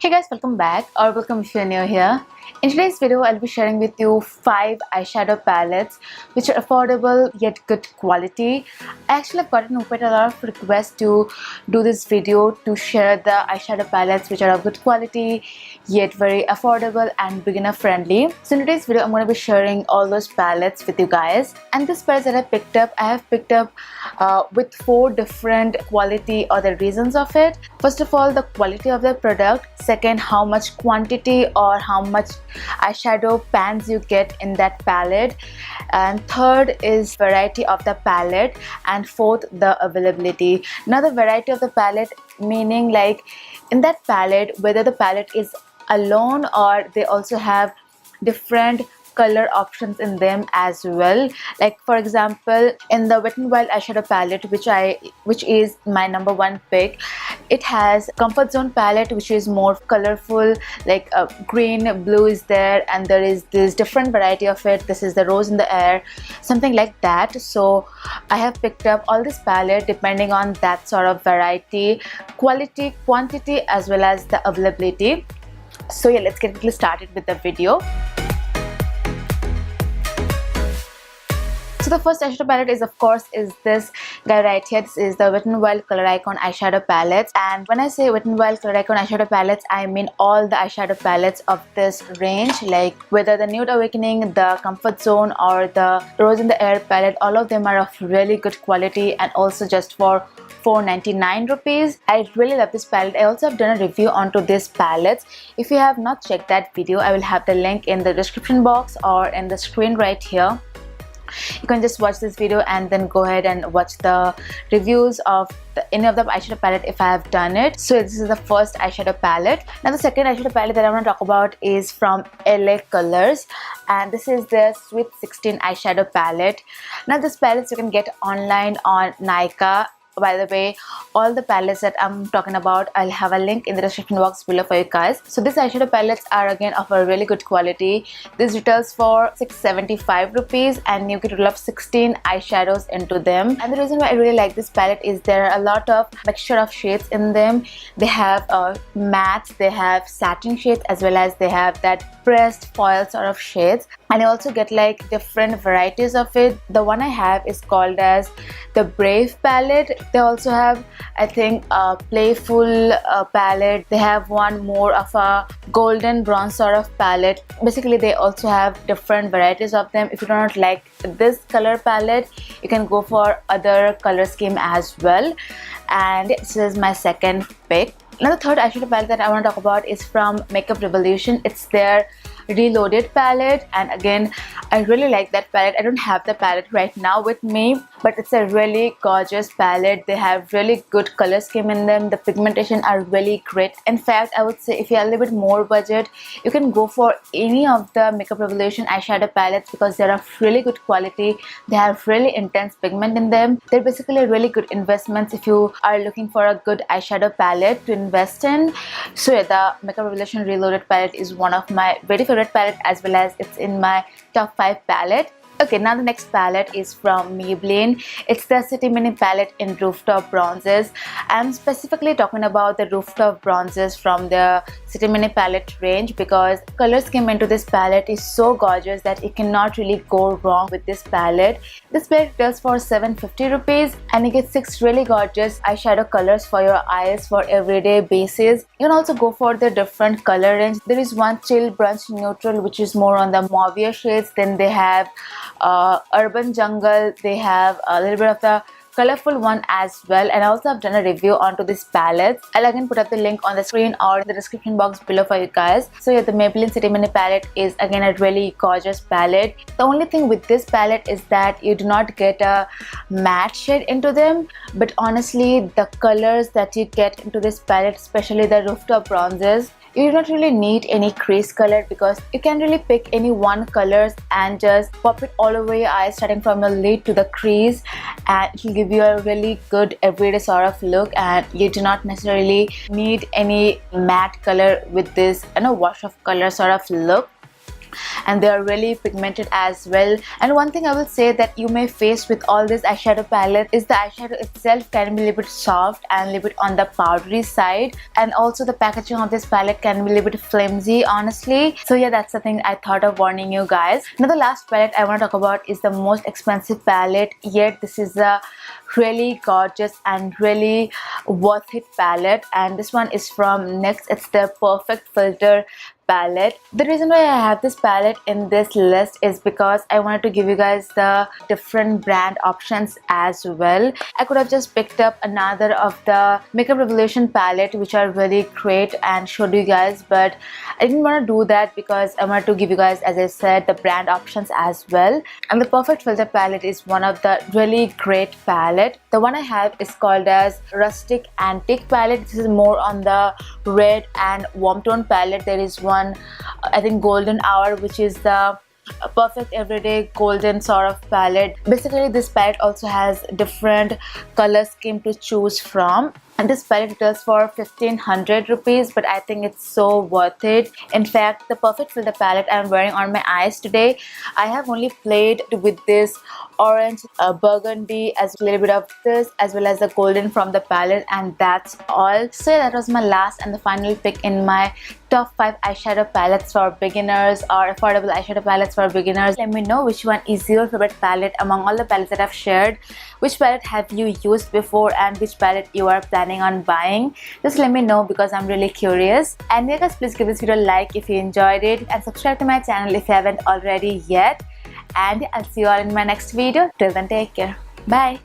Hey guys, welcome back or welcome if you're new here. In today's video, I'll be sharing with you 5 eyeshadow palettes which are affordable yet good quality. I actually have gotten quite a lot of requests to do this video to share the eyeshadow palettes which are of good quality yet very affordable and beginner friendly. So in today's video, I'm going to be sharing all those palettes with you guys. And this palettes that I have picked up with 4 different quality or the reasons of it. First of all, the quality of the product. Second, how much quantity or how much eyeshadow pans you get in that palette. And third is variety of the palette. And fourth, the availability. Now the variety of the palette meaning like in that palette, whether the palette is alone or they also have different color options in them as well. Like for example, in the Wet n Wild eyeshadow palette, which is my number 1 pick, it has Comfort Zone palette which is more colorful, like green, blue is there, and there is this different variety of it. This is the Rose in the Air, something like that. So I have picked up all this palette depending on that sort of variety, quality, quantity, as well as the availability. So yeah, let's get started with the video. So the first eyeshadow palette is this guy right here. This is the Wet n Wild Color Icon eyeshadow palettes. And when I say Wet n Wild Color Icon eyeshadow palettes, I mean all the eyeshadow palettes of this range, like whether the Nude Awakening, the Comfort Zone, or the Rose in the Air palette. All of them are of really good quality and also just for 499 rupees. I really love this palette. I also have done a review onto these palettes. If you have not checked that video, I will have the link in the description box or in the screen right here. You can just watch this video and then go ahead and watch the reviews of any of the eyeshadow palette if I have done it. So this is the first eyeshadow palette. Now the second eyeshadow palette that I want to talk about is from LA Colors, and this is the Sweet 16 eyeshadow palette. Now this palette you can get online on Nykaa. By the way, all the palettes that I'm talking about, I'll have a link in the description box below for you guys. So these eyeshadow palettes are again of a really good quality. This retails for 675 rupees and you get a total of 16 eyeshadows into them. And the reason why I really like this palette is there are a lot of mixture of shades in them. They have mattes, they have satin shades, as well as they have that pressed foil sort of shades. And I also get like different varieties of it. The one I have is called as the Brave palette. They also have, I think, a playful palette. They have one more of a golden bronze sort of palette. Basically, they also have different varieties of them. If you do not like this color palette, you can go for other color scheme as well. And this is my second pick. Now the third eyeshadow palette that I want to talk about is from Makeup Revolution. It's their Reloaded palette, and again I really like that palette. I don't have the palette right now with me, but it's a really gorgeous palette. They have really good color scheme in them. The pigmentation are really great. In fact, I would say if you have a little bit more budget, you can go for any of the Makeup Revolution eyeshadow palettes because they're of really good quality. They have really intense pigment in them. They're basically really good investments if you are looking for a good eyeshadow palette to invest in. So yeah, the Makeup Revolution Reloaded palette is one of my very favorite palette, as well as it's in my top 5 palette. Okay, now the next palette is from Maybelline. It's the City Mini palette in Rooftop Bronzes. I'm specifically talking about the Rooftop Bronzes from the City Mini palette range because color scheme into this palette is so gorgeous that you cannot really go wrong with this palette. This palette does for 750 rupees and you get 6 really gorgeous eyeshadow colors for your eyes for everyday basis. You can also go for the different color range. There is one Chill Brunch Neutral which is more on the mauve shades. Then they have Urban Jungle. They have a little bit of the colorful one as well, and I also have done a review onto this palette. I'll again put up the link on the screen or in the description box below for you guys. So yeah, the Maybelline City Mini palette is again a really gorgeous palette. The only thing with this palette is that you do not get a matte shade into them, but honestly the colors that you get into this palette, especially the Rooftop Bronzes, you do not really need any crease color because you can really pick any one colors and just pop it all over your eyes starting from your lid to the crease, and it will give you a really good everyday sort of look, and you do not necessarily need any matte color with this wash of color sort of look. and they are really pigmented as well. And one thing I will say that you may face with all this eyeshadow palette is the eyeshadow itself can be a little bit soft and a little bit on the powdery side, and also the packaging of this palette can be a little bit flimsy honestly. So yeah, that's the thing I thought of warning you guys. Now the last palette I want to talk about is the most expensive palette, yet this is a really gorgeous and really worth it palette, and this one is from NYX. It's the Perfect Filter palette. The reason why I have this palette in this list is because I wanted to give you guys the different brand options as well. I could have just picked up another of the Makeup Revolution palette which are really great and showed you guys, but I didn't want to do that because I wanted to give you guys, as I said, the brand options as well. And the Perfect Filter palette is one of the really great palette. The one I have is called as Rustic Antique palette. This is more on the red and warm tone palette. There is one, I think, Golden Hour, which is the perfect everyday golden sort of palette. Basically this palette also has different color scheme to choose from, and this palette retails for 1500 rupees, but I think it's so worth it. In fact, the Perfect Filter palette I'm wearing on my eyes today, I have only played with this orange, burgundy, as a little bit of this, as well as the golden from the palette, and that's all. So yeah, that was my last and the final pick in my top 5 eyeshadow palettes for beginners or affordable eyeshadow palettes for beginners. Let me know which one is your favorite palette among all the palettes that I've shared. Which palette have you used before and which palette you are planning on buying? Just let me know because I'm really curious. And yeah guys, please give this video a like if you enjoyed it and subscribe to my channel if you haven't already yet. And I'll see you all in my next video. Till then, take care. Bye.